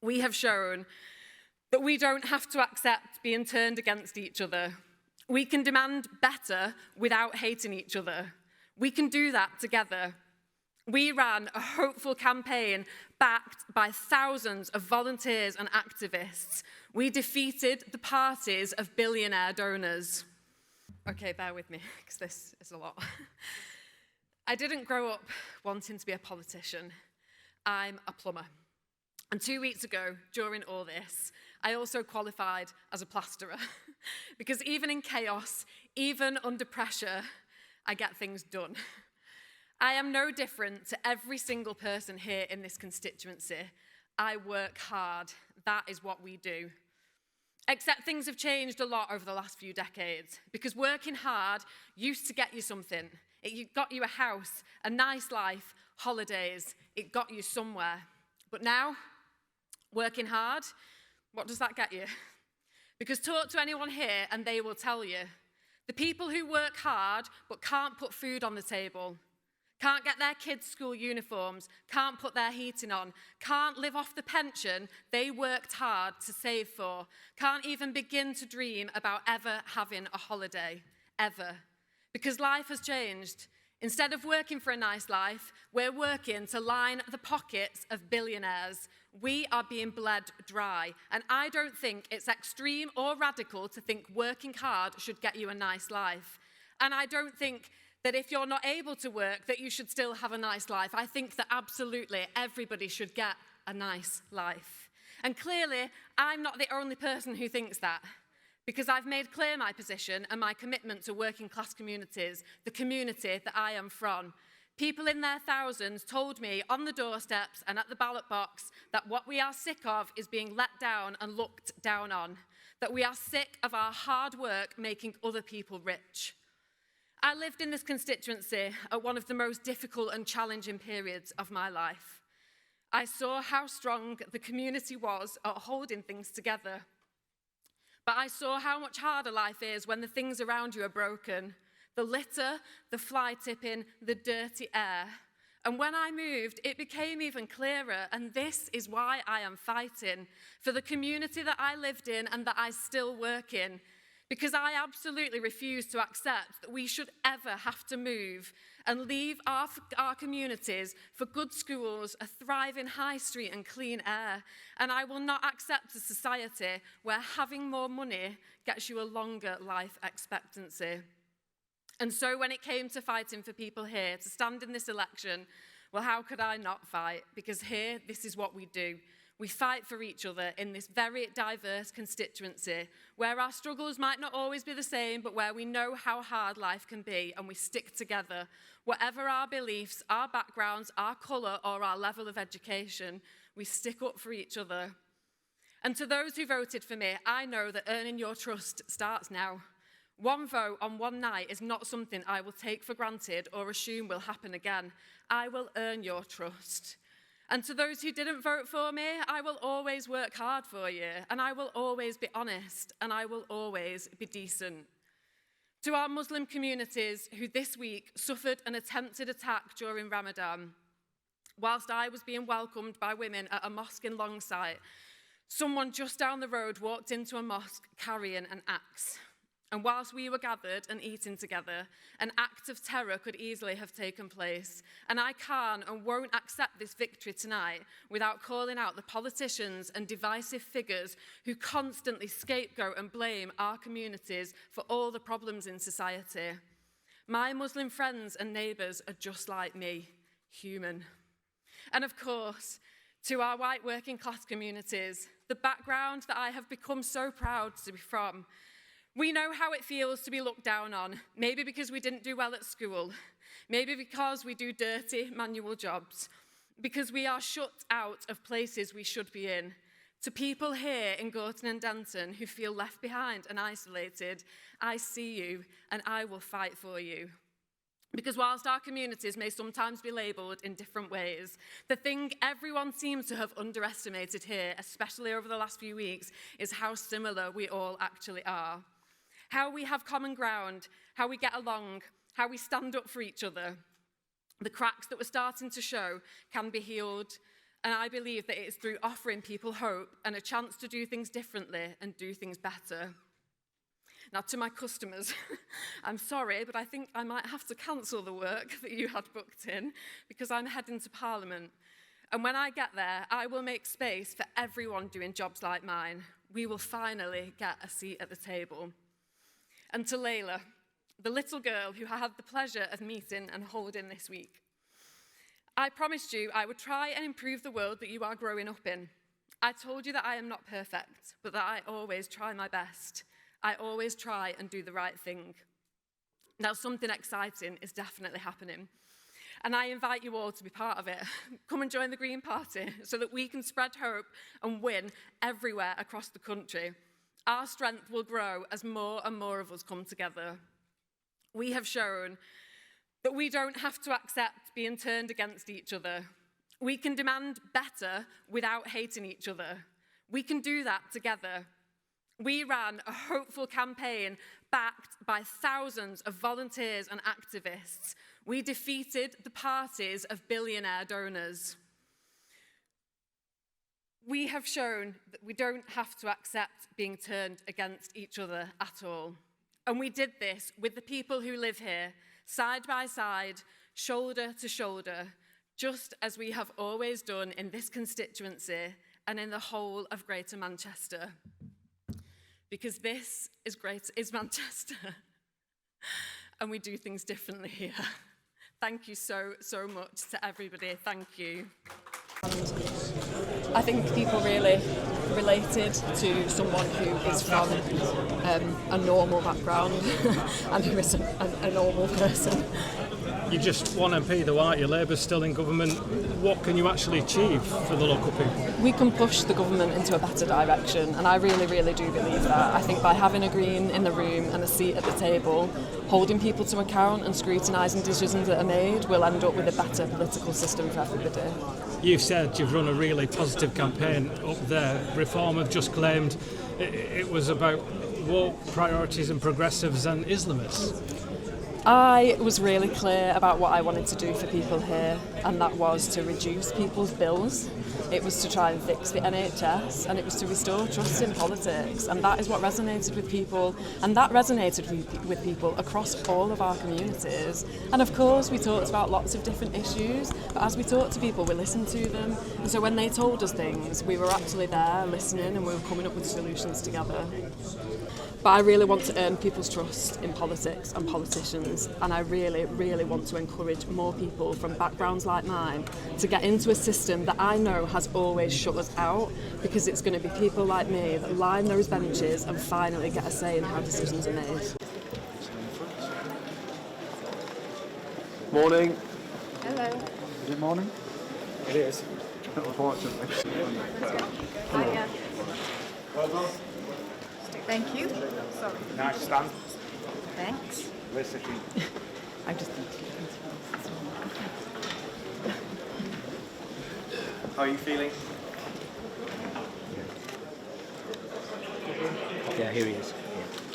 we have shown that we don't have to accept being turned against each other. We can demand better without hating each other. We can do that together. We ran a hopeful campaign backed by thousands of volunteers and activists. We defeated the parties of billionaire donors. Okay, bear with me, because this is a lot. I didn't grow up wanting to be a politician. I'm a plumber. And 2 weeks ago, during all this, I also qualified as a plasterer. Because even in chaos, even under pressure, I get things done. I am no different to every single person here in this constituency. I work hard. That is what we do. Except things have changed a lot over the last few decades, because working hard used to get you something. It got you a house, a nice life, holidays. It got you somewhere. But now, working hard, what does that get you? Because talk to anyone here and they will tell you. The people who work hard but can't put food on the table, can't get their kids' school uniforms, can't put their heating on, can't live off the pension they worked hard to save for, can't even begin to dream about ever having a holiday, ever. Because life has changed. Instead of working for a nice life, we're working to line the pockets of billionaires. We are being bled dry. And I don't think it's extreme or radical to think working hard should get you a nice life. And I don't think that if you're not able to work, that you should still have a nice life. I think that absolutely everybody should get a nice life. And clearly, I'm not the only person who thinks that, because I've made clear my position and my commitment to working class communities, the community that I am from. People in their thousands told me on the doorsteps and at the ballot box that what we are sick of is being let down and looked down on, that we are sick of our hard work making other people rich. I lived in this constituency at one of the most difficult and challenging periods of my life. I saw how strong the community was at holding things together. But I saw how much harder life is when the things around you are broken. The litter, the fly tipping, the dirty air. And when I moved, it became even clearer, and this is why I am fighting, for the community that I lived in and that I still work in. Because I absolutely refuse to accept that we should ever have to move and leave our communities for good schools, a thriving high street and clean air. And I will not accept a society where having more money gets you a longer life expectancy. And so when it came to fighting for people here to stand in this election, well, how could I not fight? Because here, this is what we do. We fight for each other in this very diverse constituency where our struggles might not always be the same, but where we know how hard life can be, and we stick together. Whatever our beliefs, our backgrounds, our colour, or our level of education, we stick up for each other. And to those who voted for me, I know that earning your trust starts now. One vote on one night is not something I will take for granted or assume will happen again. I will earn your trust. And to those who didn't vote for me, I will always work hard for you, and I will always be honest, and I will always be decent. To our Muslim communities who this week suffered an attempted attack during Ramadan, whilst I was being welcomed by women at a mosque in Longsight, someone just down the road walked into a mosque carrying an axe. And whilst we were gathered and eating together, an act of terror could easily have taken place. And I can't and won't accept this victory tonight without calling out the politicians and divisive figures who constantly scapegoat and blame our communities for all the problems in society. My Muslim friends and neighbours are just like me, human. And of course, to our white working class communities, the background that I have become so proud to be from, we know how it feels to be looked down on, maybe because we didn't do well at school, maybe because we do dirty manual jobs, because we are shut out of places we should be in. To people here in Gorton and Denton who feel left behind and isolated, I see you and I will fight for you. Because whilst our communities may sometimes be labelled in different ways, the thing everyone seems to have underestimated here, especially over the last few weeks, is how similar we all actually are. How we have common ground, how we get along, how we stand up for each other. The cracks that were starting to show can be healed, And I believe that it is through offering people hope and a chance to do things differently and do things better. Now, to my customers, I'm sorry, but I think I might have to cancel the work that you had booked in because I'm heading to Parliament. And when I get there, I will make space for everyone doing jobs like mine. We will finally get a seat at the table. And to Layla, the little girl who I had the pleasure of meeting and holding this week, I promised you I would try and improve the world that you are growing up in. I told you that I am not perfect, but that I always try my best. I always try and do the right thing. Now, something exciting is definitely happening, and I invite you all to be part of it. Come and join the Green Party so that we can spread hope and win everywhere across the country. Our strength will grow as more and more of us come together. We have shown that we don't have to accept being turned against each other. We can demand better without hating each other. We can do that together. We ran a hopeful campaign backed by thousands of volunteers and activists. We defeated the parties of billionaire donors. We have shown that we don't have to accept being turned against each other at all. And we did this with the people who live here, side by side, shoulder to shoulder, just as we have always done in this constituency and in the whole of Greater Manchester. Because this is Manchester, and we do things differently here. Thank you so much to everybody. Thank you. I think people really related to someone who is from a normal background and who is a normal person. You're just one MP though, aren't you? Labour's still in government. What can you actually achieve for the local people? We can push the government into a better direction, and I really do believe that. I think by having a Green in the room and a seat at the table, holding people to account and scrutinising decisions that are made, we'll end up with a better political system for everybody. You've said you've run a really positive campaign up there. Reform have just claimed it was about woke priorities and progressives and Islamists. I was really clear about what I wanted to do for people here, and that was to reduce people's bills. It was to try and fix the NHS, and it was to restore trust in politics, and that is what resonated with people, and that resonated with people across all of our communities. And of course we talked about lots of different issues, but as we talked to people we listened to them, and so when they told us things we were actually there listening and we were coming up with solutions together. But I really want to earn people's trust in politics and politicians, and I really want to encourage more people from backgrounds like mine to get into a system that I know has always shut us out, because it's going to be people like me that line those benches and finally get a say in how decisions are made. Morning. Hello. Is it morning? It is. Unfortunately. Hiya. Thank you. Sorry. Nice stand. Thanks. We're sitting. I just need How are you feeling? Yeah, here he is. Yeah.